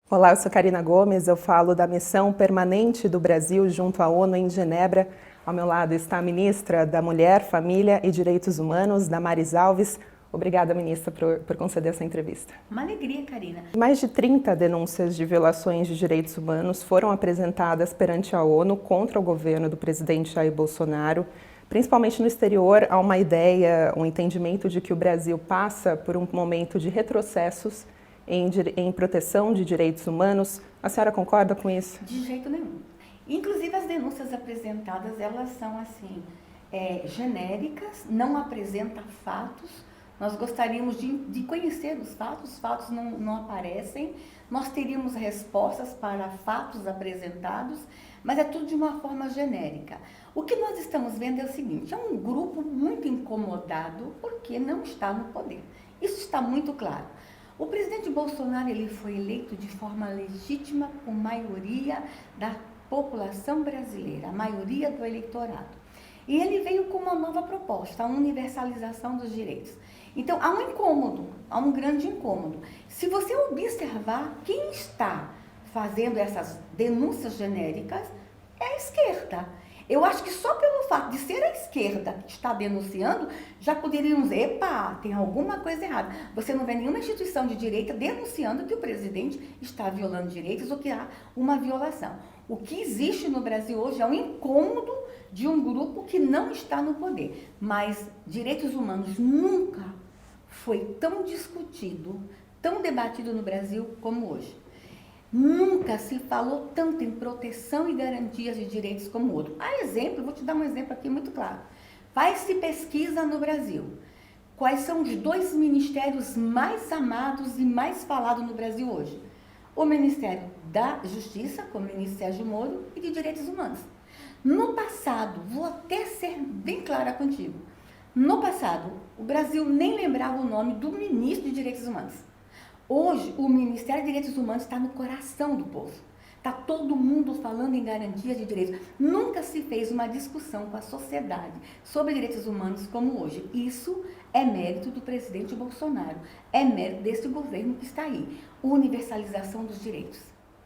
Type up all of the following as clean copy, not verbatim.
Olá, eu sou Karina Gomes, eu falo da missão permanente do Brasil junto à ONU em Genebra. Ao meu lado está a ministra da Mulher, Família e Direitos Humanos, Damares Alves. Obrigada, ministra, por conceder essa entrevista. Uma alegria, Karina. Mais de 30 denúncias de violações de direitos humanos foram apresentadas perante a ONU contra o governo do presidente Jair Bolsonaro. Principalmente no exterior, há uma ideia, um entendimento de que o Brasil passa por um momento de retrocessos em proteção de direitos humanos. A senhora concorda com isso? De jeito nenhum. Inclusive, as denúncias apresentadas, elas são assim, genéricas, não apresentam fatos. Nós gostaríamos de conhecer os fatos não aparecem. Nós teríamos respostas para fatos apresentados, mas é tudo de uma forma genérica. O que nós estamos vendo é o seguinte, é um grupo muito incomodado porque não está no poder. Isso está muito claro. O presidente Bolsonaro ele foi eleito de forma legítima por maioria da população brasileira, a maioria do eleitorado. E ele veio com uma nova proposta, a universalização dos direitos. Então, há um incômodo, há um grande incômodo. Se você observar quem está fazendo essas denúncias genéricas, é a esquerda. Eu acho que só pelo fato de ser a esquerda que está denunciando, já poderíamos dizer, epa, tem alguma coisa errada. Você não vê nenhuma instituição de direita denunciando que o presidente está violando direitos ou que há uma violação. O que existe no Brasil hoje é um incômodo de um grupo que não está no poder. Mas direitos humanos nunca foi tão discutido, tão debatido no Brasil como hoje. Nunca se falou tanto em proteção e garantias de direitos como hoje. A exemplo, vou te dar um exemplo aqui muito claro. Faz-se pesquisa no Brasil. Quais são os dois ministérios mais amados e mais falados no Brasil hoje? O Ministério da Justiça, com o ministro Sérgio Moro, e de Direitos Humanos. No passado, vou até ser bem clara contigo, no passado, o Brasil nem lembrava o nome do ministro de Direitos Humanos. Hoje, o Ministério de Direitos Humanos está no coração do povo. Está todo mundo falando em garantia de direitos. Nunca se fez uma discussão com a sociedade sobre direitos humanos como hoje. Isso é mérito do presidente Bolsonaro. É mérito desse governo que está aí. Universalização dos direitos.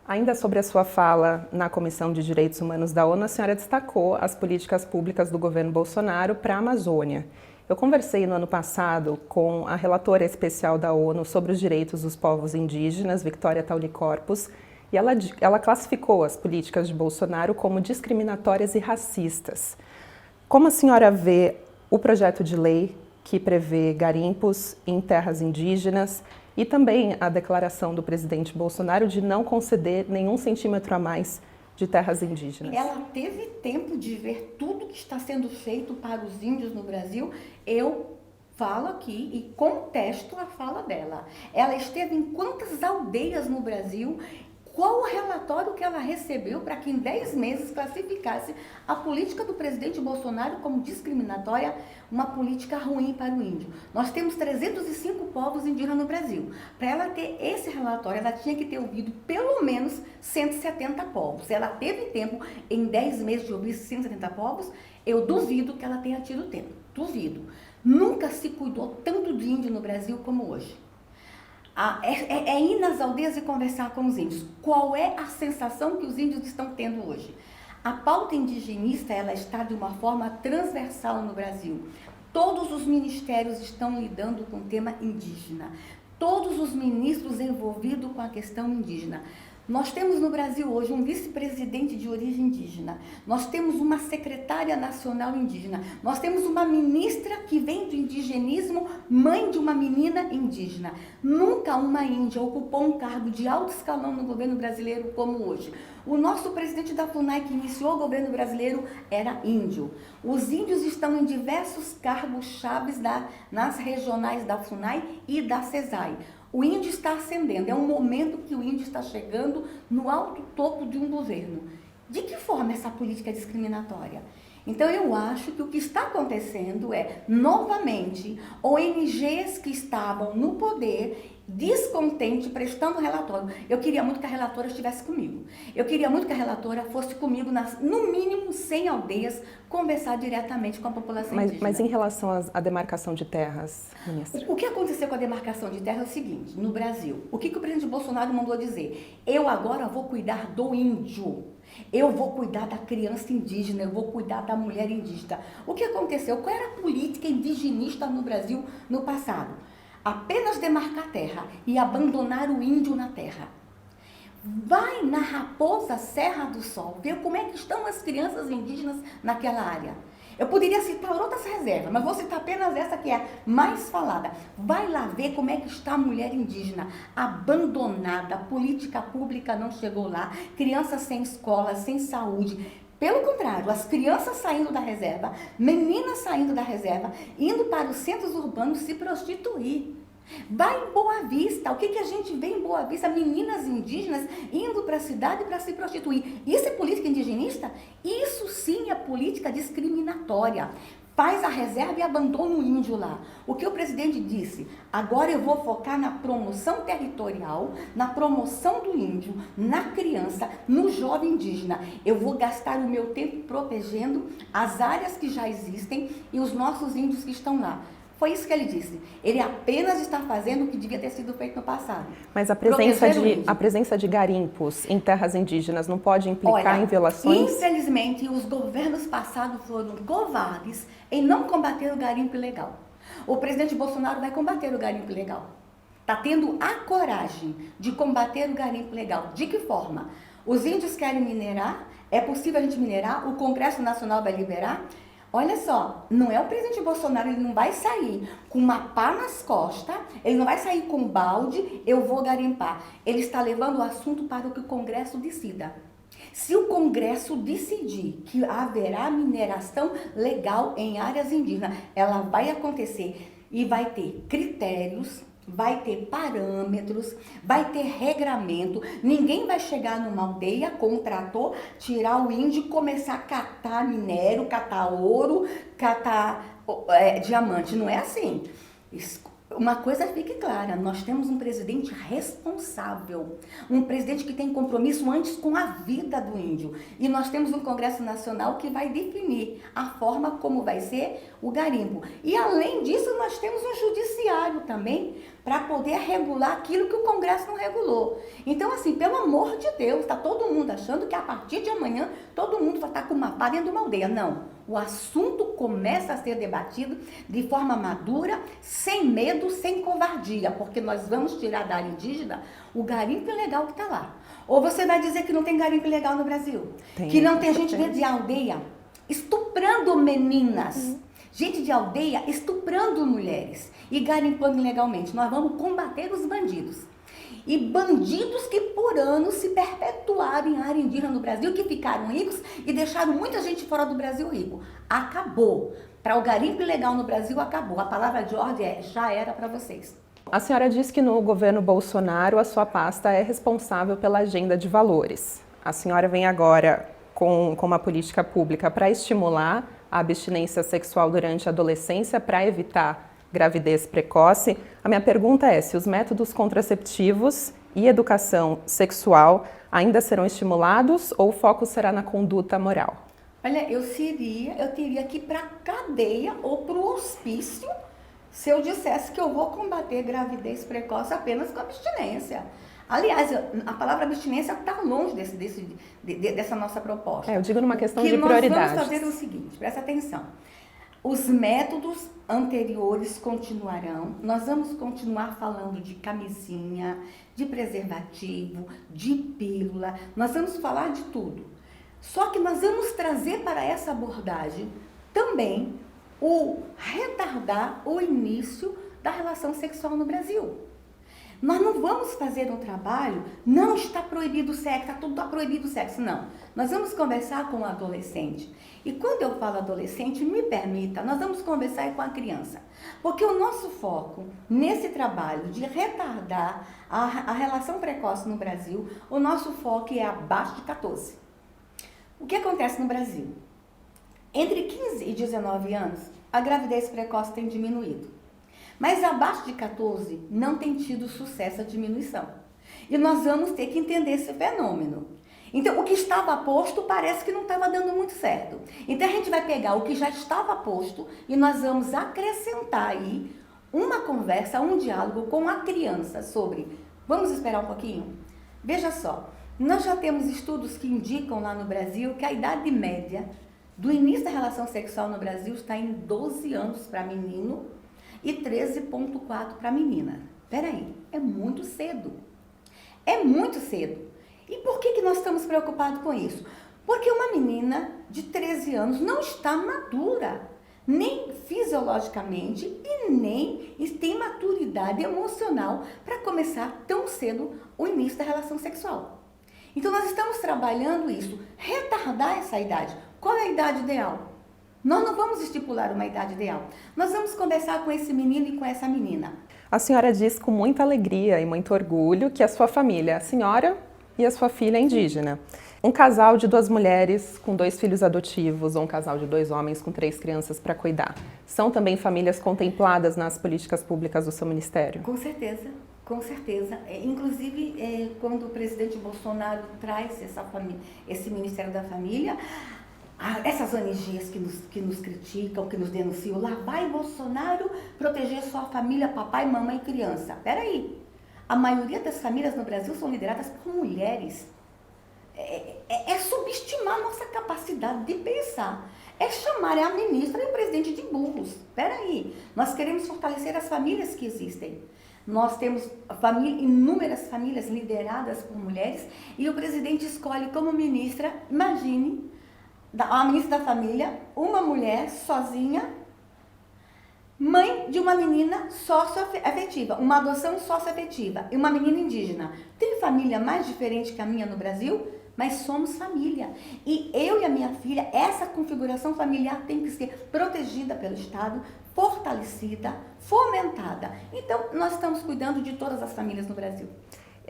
Ainda sobre a sua fala na Comissão de Direitos Humanos da ONU, a senhora destacou as políticas públicas do governo Bolsonaro para a Amazônia. Eu conversei no ano passado com a relatora especial da ONU sobre os direitos dos povos indígenas, Victoria Taulicorpus, e ela classificou as políticas de Bolsonaro como discriminatórias e racistas. Como a senhora vê o projeto de lei que prevê garimpos em terras indígenas e também a declaração do presidente Bolsonaro de não conceder nenhum centímetro a mais de terras indígenas? Ela teve tempo de ver tudo que está sendo feito para os índios no Brasil. Eu falo aqui e contesto a fala dela. Ela esteve em quantas aldeias no Brasil? Qual o relatório que ela recebeu para que em 10 meses classificasse a política do presidente Bolsonaro como discriminatória, uma política ruim para o índio? Nós temos 305 povos indígenas no Brasil. Para ela ter esse relatório, ela tinha que ter ouvido pelo menos 170 povos. Ela teve tempo em 10 meses de ouvir 170 povos? Eu duvido que ela tenha tido tempo. Duvido. Nunca se cuidou tanto de índio no Brasil como hoje. É ir nas aldeias e conversar com os índios. Qual é a sensação que os índios estão tendo hoje? A pauta indigenista, ela está de uma forma transversal no Brasil. Todos os ministérios estão lidando com o tema indígena. Todos os ministros envolvidos com a questão indígena. Nós temos no Brasil hoje um vice-presidente de origem indígena, nós temos uma secretária nacional indígena, nós temos uma ministra que vem do indigenismo, mãe de uma menina indígena. Nunca uma índia ocupou um cargo de alto escalão no governo brasileiro como hoje. O nosso presidente da FUNAI, que iniciou o governo brasileiro, era índio. Os índios estão em diversos cargos chaves nas regionais da FUNAI e da CESAI. O índio está ascendendo, é um momento que o índio está chegando no alto topo de um governo. De que forma essa política é discriminatória? Então eu acho que o que está acontecendo é, novamente, ONGs que estavam no poder descontente prestando o relatório. Eu queria muito que a relatora estivesse comigo. Eu queria muito que a relatora fosse comigo, no mínimo 100 aldeias, conversar diretamente com a população indígena. Mas em relação à demarcação de terras, ministra? O que aconteceu com a demarcação de terra é o seguinte, no Brasil, o que o presidente Bolsonaro mandou dizer? Eu agora vou cuidar do índio. Eu vou cuidar da criança indígena, eu vou cuidar da mulher indígena. O que aconteceu? Qual era a política indigenista no Brasil no passado? Apenas demarcar terra e abandonar o índio na terra. Vai na Raposa Serra do Sol, ver como é que estão as crianças indígenas naquela área. Eu poderia citar outras reservas, mas vou citar apenas essa que é mais falada. Vai lá ver como é que está a mulher indígena, abandonada, a política pública não chegou lá, crianças sem escola, sem saúde. Pelo contrário, as crianças saindo da reserva, meninas saindo da reserva, indo para os centros urbanos se prostituir. Vai em Boa Vista, o que a gente vê em Boa Vista? Meninas indígenas indo para a cidade para se prostituir. Isso é política indigenista? Isso sim é política discriminatória. Faz a reserva e abandona o índio lá. O que o presidente disse? Agora eu vou focar na promoção territorial, na promoção do índio, na criança, no jovem indígena. Eu vou gastar o meu tempo protegendo as áreas que já existem e os nossos índios que estão lá. Foi isso que ele disse. Ele apenas está fazendo o que devia ter sido feito no passado. Mas a presença de garimpos em terras indígenas não pode implicar em violações? Infelizmente, os governos passados foram covardes em não combater o garimpo ilegal. O presidente Bolsonaro vai combater o garimpo ilegal. Está tendo a coragem de combater o garimpo ilegal. De que forma? Os índios querem minerar, é possível a gente minerar, o Congresso Nacional vai liberar. Olha só, não é o presidente Bolsonaro, ele não vai sair com uma pá nas costas, ele não vai sair com balde, eu vou garimpar. Ele está levando o assunto para o que o Congresso decida. Se o Congresso decidir que haverá mineração legal em áreas indígenas, ela vai acontecer e vai ter critérios, vai ter parâmetros, vai ter regramento. Ninguém vai chegar numa aldeia com um trator, tirar o índio e começar a catar minério, catar ouro, catar diamante. Não é assim. Uma coisa fique clara, nós temos um presidente responsável, um presidente que tem compromisso antes com a vida do índio. E nós temos um Congresso Nacional que vai definir a forma como vai ser o garimpo. E além disso, nós temos um judiciário também para poder regular aquilo que o Congresso não regulou. Então, assim, pelo amor de Deus, está todo mundo achando que a partir de amanhã todo mundo vai estar com uma pá dentro de uma aldeia. Não. O assunto começa a ser debatido de forma madura, sem medo, sem covardia, porque nós vamos tirar da área indígena o garimpo ilegal que está lá. Ou você vai dizer que não tem garimpo ilegal no Brasil? Que não tem gente de aldeia estuprando meninas, gente de aldeia estuprando mulheres e garimpando ilegalmente. Nós vamos combater os bandidos. E bandidos que por anos se perpetuaram em área indígena no Brasil, que ficaram ricos e deixaram muita gente fora do Brasil rico. Acabou. Para o garimpo ilegal no Brasil, acabou. A palavra de ordem é, já era para vocês. A senhora diz que no governo Bolsonaro a sua pasta é responsável pela agenda de valores. A senhora vem agora com uma política pública para estimular a abstinência sexual durante a adolescência, para evitar gravidez precoce. A minha pergunta é se os métodos contraceptivos e educação sexual ainda serão estimulados ou o foco será na conduta moral? Olha, eu teria que ir para a cadeia ou para o hospício se eu dissesse que eu vou combater gravidez precoce apenas com abstinência. Aliás, a palavra abstinência está longe dessa nossa proposta. Eu digo numa questão de prioridades. Nós vamos fazer o seguinte, presta atenção. Os métodos anteriores continuarão, nós vamos continuar falando de camisinha, de preservativo, de pílula, nós vamos falar de tudo. Só que nós vamos trazer para essa abordagem também o retardar o início da relação sexual no Brasil. Nós não vamos fazer um trabalho, não está proibido o sexo, está proibido o sexo, não. Nós vamos conversar com o adolescente. E quando eu falo adolescente, me permita, nós vamos conversar com a criança. Porque o nosso foco nesse trabalho de retardar a relação precoce no Brasil, o nosso foco é abaixo de 14. O que acontece no Brasil? Entre 15 e 19 anos, a gravidez precoce tem diminuído. Mas abaixo de 14 não tem tido sucesso a diminuição. E nós vamos ter que entender esse fenômeno. Então, o que estava posto parece que não estava dando muito certo. Então, a gente vai pegar o que já estava posto e nós vamos acrescentar aí uma conversa, um diálogo com a criança sobre... Vamos esperar um pouquinho? Veja só, nós já temos estudos que indicam lá no Brasil que a idade média do início da relação sexual no Brasil está em 12 anos para menino e 13,4 para menina. Peraí, é muito cedo. É muito cedo. E por que nós estamos preocupados com isso? Porque uma menina de 13 anos não está madura, nem fisiologicamente e nem tem maturidade emocional para começar tão cedo o início da relação sexual. Então nós estamos trabalhando isso, retardar essa idade. Qual é a idade ideal? Nós não vamos estipular uma idade ideal. Nós vamos conversar com esse menino e com essa menina. A senhora diz com muita alegria e muito orgulho que a sua família, a senhora e a sua filha é indígena. Um casal de 2 mulheres com 2 filhos adotivos ou um casal de 2 homens com 3 crianças para cuidar. São também famílias contempladas nas políticas públicas do seu ministério? Com certeza, com certeza. Inclusive, quando o presidente Bolsonaro traz esse Ministério da Família, essas ONGs que nos criticam, que nos denunciam, lá vai Bolsonaro proteger sua família, papai, mamãe e criança. Peraí, a maioria das famílias no Brasil são lideradas por mulheres. É subestimar a nossa capacidade de pensar. É chamar a ministra e o presidente de burros. Peraí, nós queremos fortalecer as famílias que existem. Nós temos inúmeras famílias lideradas por mulheres e o presidente escolhe como ministra, imagine, a ministra da família, uma mulher sozinha, mãe de uma menina socioafetiva, uma adoção socioafetiva e uma menina indígena. Tem família mais diferente que a minha no Brasil? Mas somos família. E eu e a minha filha, essa configuração familiar tem que ser protegida pelo Estado, fortalecida, fomentada. Então, nós estamos cuidando de todas as famílias no Brasil.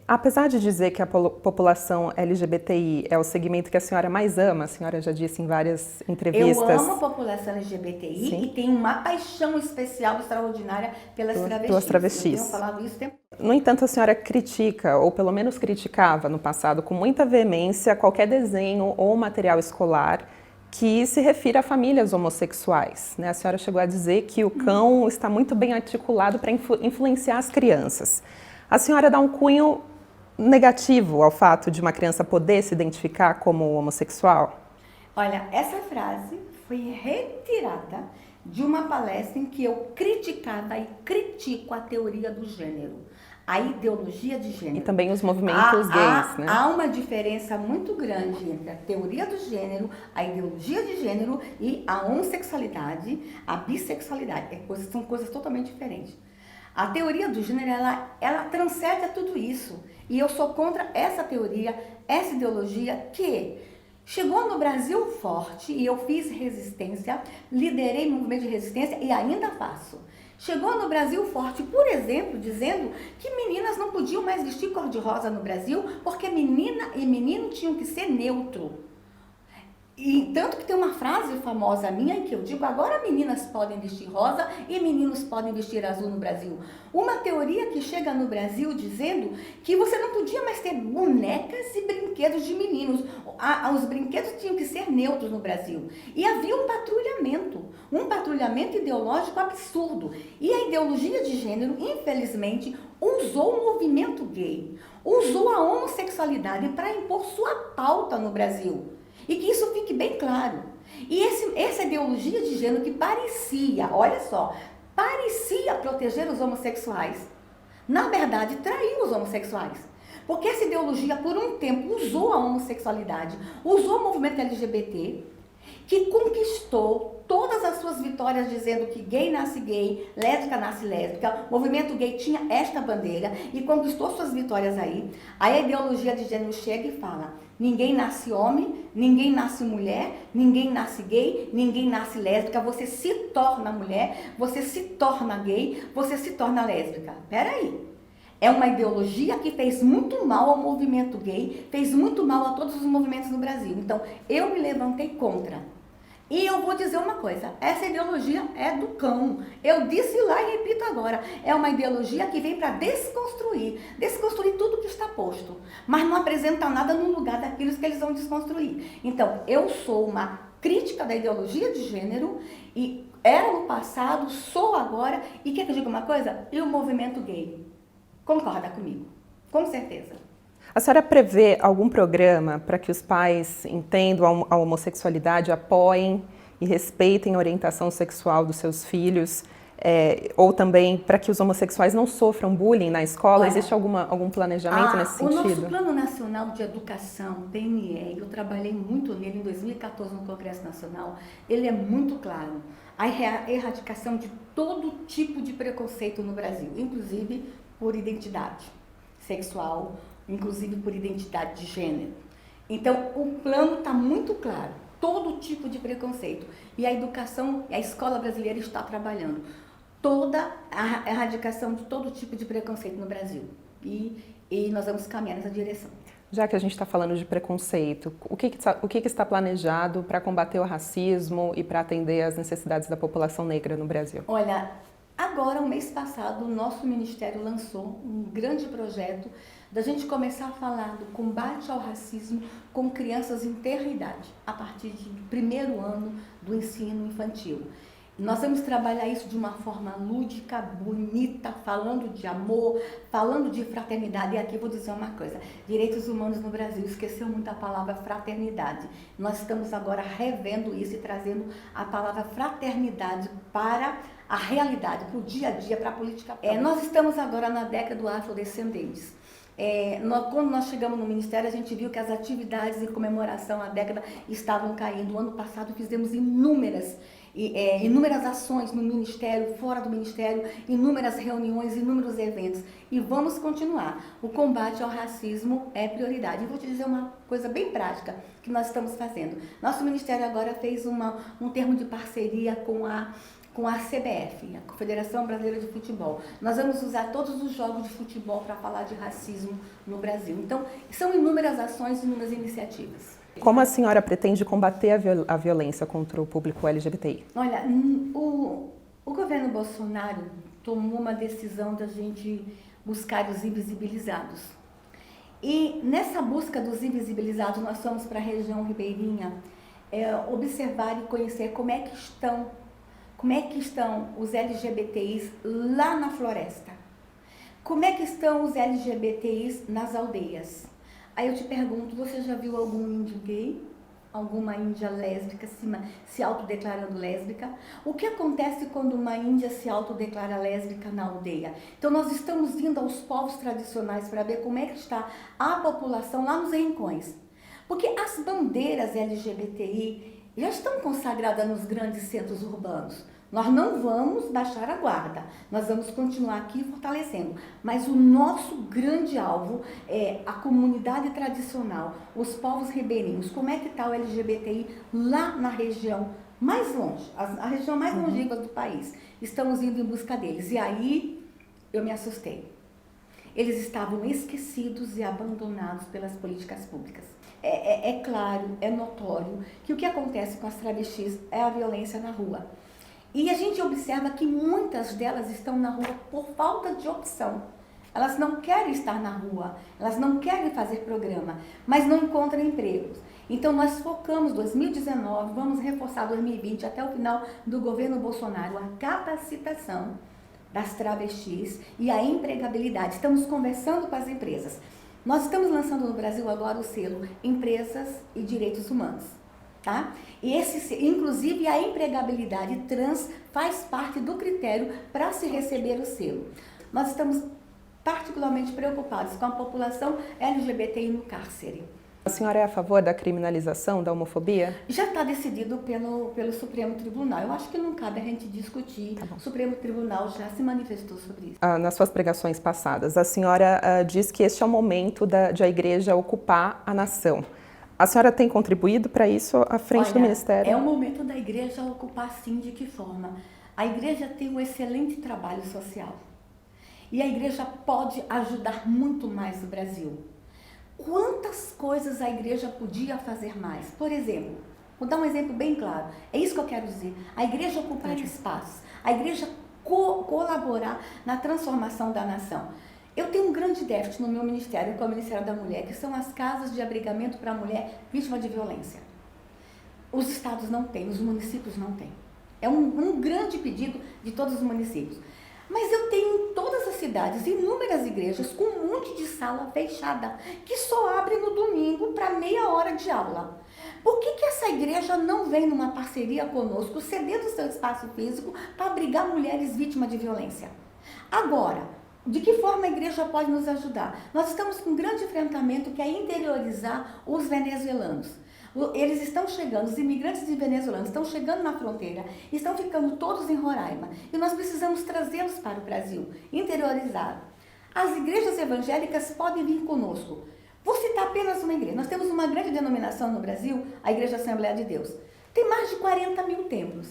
Apesar de dizer que a população LGBTI é o segmento que a senhora mais ama, a senhora já disse em várias entrevistas... Eu amo a população LGBTI. Sim. E tenho uma paixão especial, extraordinária pelas travestis. Eu tenho falado isso o tempo. No entanto, a senhora critica, ou pelo menos criticava no passado, com muita veemência, qualquer desenho ou material escolar que se refira a famílias homossexuais, né? A senhora chegou a dizer que o cão está muito bem articulado para influenciar as crianças. A senhora dá um cunho negativo ao fato de uma criança poder se identificar como homossexual? Olha, essa frase foi retirada de uma palestra em que eu criticava e critico a teoria do gênero, a ideologia de gênero. E também os movimentos gays, né? Há uma diferença muito grande entre a teoria do gênero, a ideologia de gênero e a homossexualidade, a bissexualidade. São coisas totalmente diferentes. A teoria do gênero, ela transcende a tudo isso. E eu sou contra essa teoria, essa ideologia que chegou no Brasil forte e eu fiz resistência, liderei movimento de resistência e ainda faço. Chegou no Brasil forte, por exemplo, dizendo que meninas não podiam mais vestir cor-de-rosa no Brasil porque menina e menino tinham que ser neutro. E tanto que tem uma frase famosa minha em que eu digo, agora meninas podem vestir rosa e meninos podem vestir azul no Brasil. Uma teoria que chega no Brasil dizendo que você não podia mais ter bonecas e brinquedos de meninos. Os brinquedos tinham que ser neutros no Brasil. E havia um patrulhamento ideológico absurdo. E a ideologia de gênero, infelizmente, usou o movimento gay, usou a homossexualidade para impor sua pauta no Brasil. E que isso fique bem claro. E essa ideologia de gênero que parecia, olha só, parecia proteger os homossexuais, na verdade traiu os homossexuais. Porque essa ideologia, por um tempo, usou a homossexualidade, usou o movimento LGBT, que conquistou todas as suas vitórias dizendo que gay nasce gay, lésbica nasce lésbica, o movimento gay tinha esta bandeira e conquistou suas vitórias aí. Aí a ideologia de gênero chega e fala, ninguém nasce homem, ninguém nasce mulher, ninguém nasce gay, ninguém nasce lésbica, você se torna mulher, você se torna gay, você se torna lésbica. Peraí. É uma ideologia que fez muito mal ao movimento gay, fez muito mal a todos os movimentos no Brasil. Então, eu me levantei contra. E eu vou dizer uma coisa, essa ideologia é do cão. Eu disse lá e repito agora, é uma ideologia que vem para desconstruir tudo que está posto, mas não apresenta nada no lugar daquilo que eles vão desconstruir. Então, eu sou uma crítica da ideologia de gênero e era no passado, sou agora, e quer que eu diga uma coisa? E o movimento gay? Concorda comigo? Com certeza. A senhora prevê algum programa para que os pais entendam a homossexualidade, apoiem e respeitem a orientação sexual dos seus filhos? Ou também para que os homossexuais não sofram bullying na escola? Olha, existe algum planejamento nesse sentido? O nosso Plano Nacional de Educação, PNE, eu trabalhei muito nele em 2014 no Congresso Nacional, ele é muito claro. A erradicação de todo tipo de preconceito no Brasil, inclusive por identidade sexual, inclusive por identidade de gênero. Então, o plano está muito claro, todo tipo de preconceito. E a educação, a escola brasileira está trabalhando toda a erradicação de todo tipo de preconceito no Brasil. E nós vamos caminhar nessa direção. Já que a gente está falando de preconceito, o que está planejado para combater o racismo e para atender às necessidades da população negra no Brasil? Olha, agora, o mês passado, o nosso Ministério lançou um grande projeto da gente começar a falar do combate ao racismo com crianças em tenra idade, a partir do primeiro ano do ensino infantil. Nós vamos trabalhar isso de uma forma lúdica, bonita, falando de amor, falando de fraternidade. E aqui vou dizer uma coisa, direitos humanos no Brasil esqueceu muito a palavra fraternidade. Nós estamos agora revendo isso e trazendo a palavra fraternidade para a realidade, para o dia a dia, para a política pública. Nós estamos agora na década do afrodescendentes. Quando nós chegamos no Ministério, a gente viu que as atividades em comemoração à década estavam caindo. O ano passado fizemos inúmeras ações no Ministério, fora do Ministério, inúmeras reuniões, inúmeros eventos. E vamos continuar. O combate ao racismo é prioridade. E vou te dizer uma coisa bem prática que nós estamos fazendo. Nosso Ministério agora fez um termo de parceria com a CBF, a Confederação Brasileira de Futebol. Nós vamos usar todos os jogos de futebol para falar de racismo no Brasil. Então, são inúmeras ações, inúmeras iniciativas. Como a senhora pretende combater a violência contra o público LGBTI? Olha, o governo Bolsonaro tomou uma decisão da gente buscar os invisibilizados. E nessa busca dos invisibilizados, nós fomos para a região ribeirinha observar e conhecer como é que estão os LGBTIs lá na floresta. Como é que estão os LGBTIs nas aldeias? Aí eu te pergunto, você já viu algum índio gay? Alguma índia lésbica se autodeclarando lésbica? O que acontece quando uma índia se autodeclara lésbica na aldeia? Então nós estamos indo aos povos tradicionais para ver como é que está a população lá nos rincões. Porque as bandeiras LGBTI já estão consagradas nos grandes centros urbanos. Nós não vamos baixar a guarda, nós vamos continuar aqui fortalecendo. Mas o nosso grande alvo é a comunidade tradicional, os povos ribeirinhos. Como é que está o LGBTI lá na região mais longe, a região mais longínqua do país? Estamos indo em busca deles. E aí eu me assustei. Eles estavam esquecidos e abandonados pelas políticas públicas. É claro, é notório que o que acontece com as travestis é a violência na rua. E a gente observa que muitas delas estão na rua por falta de opção. Elas não querem estar na rua, elas não querem fazer programa, mas não encontram empregos. Então nós focamos 2019, vamos reforçar 2020 até o final do governo Bolsonaro, a capacitação das travestis e a empregabilidade. Estamos conversando com as empresas. Nós estamos lançando no Brasil agora o selo Empresas e Direitos Humanos. Tá? E inclusive a empregabilidade trans faz parte do critério para se receber o selo. Nós estamos particularmente preocupados com a população LGBTI no cárcere. A senhora é a favor da criminalização da homofobia? Já está decidido pelo Supremo Tribunal. Eu acho que não cabe a gente discutir. O Supremo Tribunal já se manifestou sobre isso. Nas suas pregações passadas, a senhora diz que este é o momento de a igreja ocupar a nação. A senhora tem contribuído para isso à frente do Ministério? É o momento da igreja ocupar, sim, de que forma? A igreja tem um excelente trabalho social. E a igreja pode ajudar muito mais o Brasil. Quantas coisas a igreja podia fazer mais? Por exemplo, Vou dar um exemplo bem claro. É isso que eu quero dizer. A igreja ocupar espaços, a igreja colaborar na transformação da nação. Eu tenho um grande déficit no meu ministério, que é o Ministério da Mulher, que são as casas de abrigamento para a mulher vítima de violência. Os estados não têm, os municípios não têm. É um grande pedido de todos os municípios. Mas eu tenho em todas as cidades inúmeras igrejas com um monte de sala fechada, que só abre no domingo para meia hora de aula. Por que essa igreja não vem numa parceria conosco, cedendo o seu espaço físico para abrigar mulheres vítimas de violência? Agora, de que forma a igreja pode nos ajudar? Nós estamos com um grande enfrentamento que é interiorizar os venezuelanos. Eles estão chegando, os imigrantes venezuelanos estão chegando na fronteira, estão ficando todos em Roraima e nós precisamos trazê-los para o Brasil, interiorizar. As igrejas evangélicas podem vir conosco. Vou citar apenas uma igreja. Nós temos uma grande denominação no Brasil, a Igreja Assembleia de Deus. Tem mais de 40 mil templos.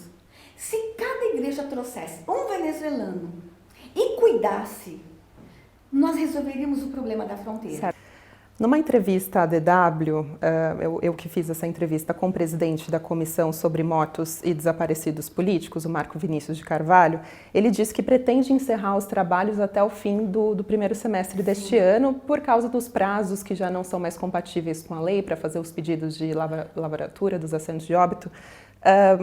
Se cada igreja trouxesse um venezuelano e cuidasse, nós resolveríamos o problema da fronteira. Certo. Numa entrevista à DW, eu que fiz essa entrevista com o presidente da Comissão sobre Mortos e Desaparecidos Políticos, o Marco Vinícius de Carvalho, ele disse que pretende encerrar os trabalhos até o fim do primeiro semestre deste ano, por causa dos prazos que já não são mais compatíveis com a lei para fazer os pedidos de lavratura dos assentos de óbito.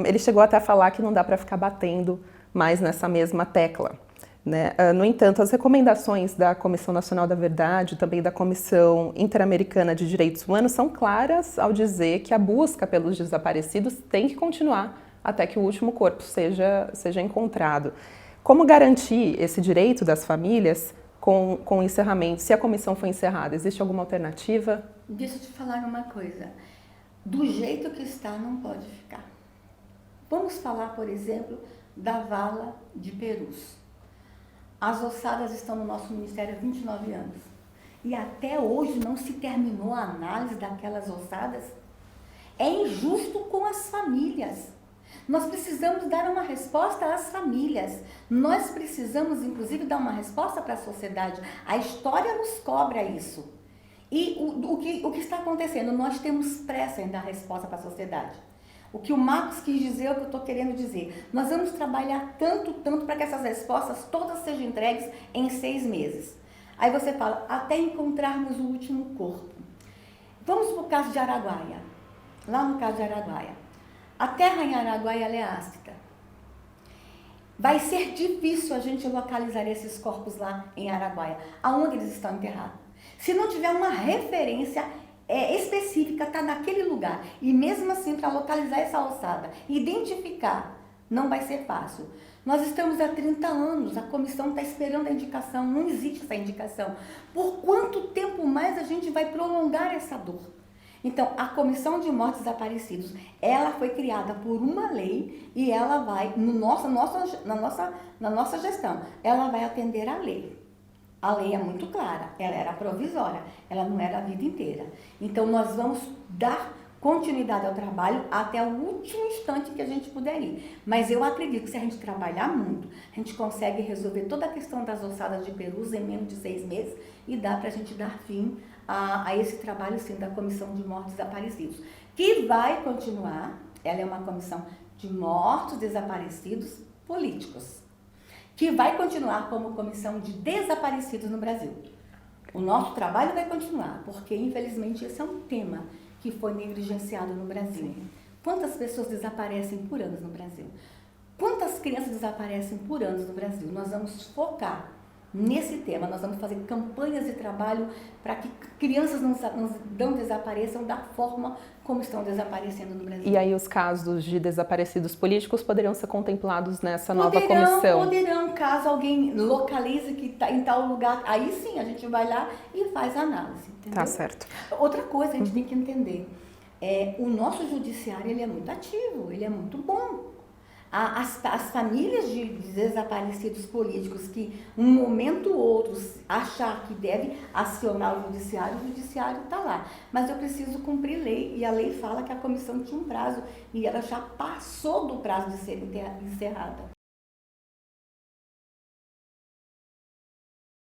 Ele chegou até a falar que não dá para ficar batendo mais nessa mesma tecla. Né? No entanto, as recomendações da Comissão Nacional da Verdade, também da Comissão Interamericana de Direitos Humanos, são claras ao dizer que a busca pelos desaparecidos tem que continuar até que o último corpo seja encontrado. Como garantir esse direito das famílias com o encerramento? Se a comissão foi encerrada, existe alguma alternativa? Deixa eu te falar uma coisa. Do jeito que está, não pode ficar. Vamos falar, por exemplo, da vala de Perus. As ossadas estão no nosso ministério há 29 anos. E até hoje não se terminou a análise daquelas ossadas. É injusto com as famílias. Nós precisamos dar uma resposta às famílias. Nós precisamos, inclusive, dar uma resposta para a sociedade. A história nos cobra isso. E o que está acontecendo? Nós temos pressa em dar resposta para a sociedade. O que o Marcos quis dizer é o que eu estou querendo dizer. Nós vamos trabalhar tanto para que essas respostas todas sejam entregues em 6 meses. Aí você fala, até encontrarmos o último corpo. Vamos para o caso de Araguaia. Lá no caso de Araguaia. A terra em Araguaia ela é ácida. Vai ser difícil a gente localizar esses corpos lá em Araguaia. Aonde eles estão enterrados? Se não tiver uma referência específica, está naquele lugar, e mesmo assim para localizar essa ossada, identificar, não vai ser fácil. Nós estamos há 30 anos, a comissão está esperando a indicação, não existe essa indicação. Por quanto tempo mais a gente vai prolongar essa dor? Então, a Comissão de Mortos Desaparecidos, ela foi criada por uma lei e ela vai, na nossa gestão, ela vai atender à lei. A lei é muito clara, ela era provisória, ela não era a vida inteira. Então, nós vamos dar continuidade ao trabalho até o último instante que a gente puder ir. Mas eu acredito que se a gente trabalhar muito, a gente consegue resolver toda a questão das ossadas de Perus em menos de 6 meses e dá para a gente dar fim a esse trabalho, sim, da Comissão de Mortos Desaparecidos, que vai continuar. Ela é uma comissão de mortos desaparecidos políticos, que vai continuar como comissão de desaparecidos no Brasil. O nosso trabalho vai continuar, porque infelizmente esse é um tema que foi negligenciado no Brasil. Quantas pessoas desaparecem por ano no Brasil? Quantas crianças desaparecem por ano no Brasil? Nós vamos focar nesse tema, nós vamos fazer campanhas de trabalho para que crianças não desapareçam da forma como estão desaparecendo no Brasil. E aí os casos de desaparecidos políticos poderiam ser contemplados nessa nova comissão? Poderão, caso alguém localize que está em tal lugar, aí sim a gente vai lá e faz a análise. Entendeu? Tá certo. Outra coisa a gente tem que entender, o nosso judiciário ele é muito ativo, ele é muito bom. As famílias de desaparecidos políticos que um momento ou outro achar que deve acionar o judiciário está lá. Mas eu preciso cumprir lei, e a lei fala que a comissão tinha um prazo, e ela já passou do prazo de ser encerrada.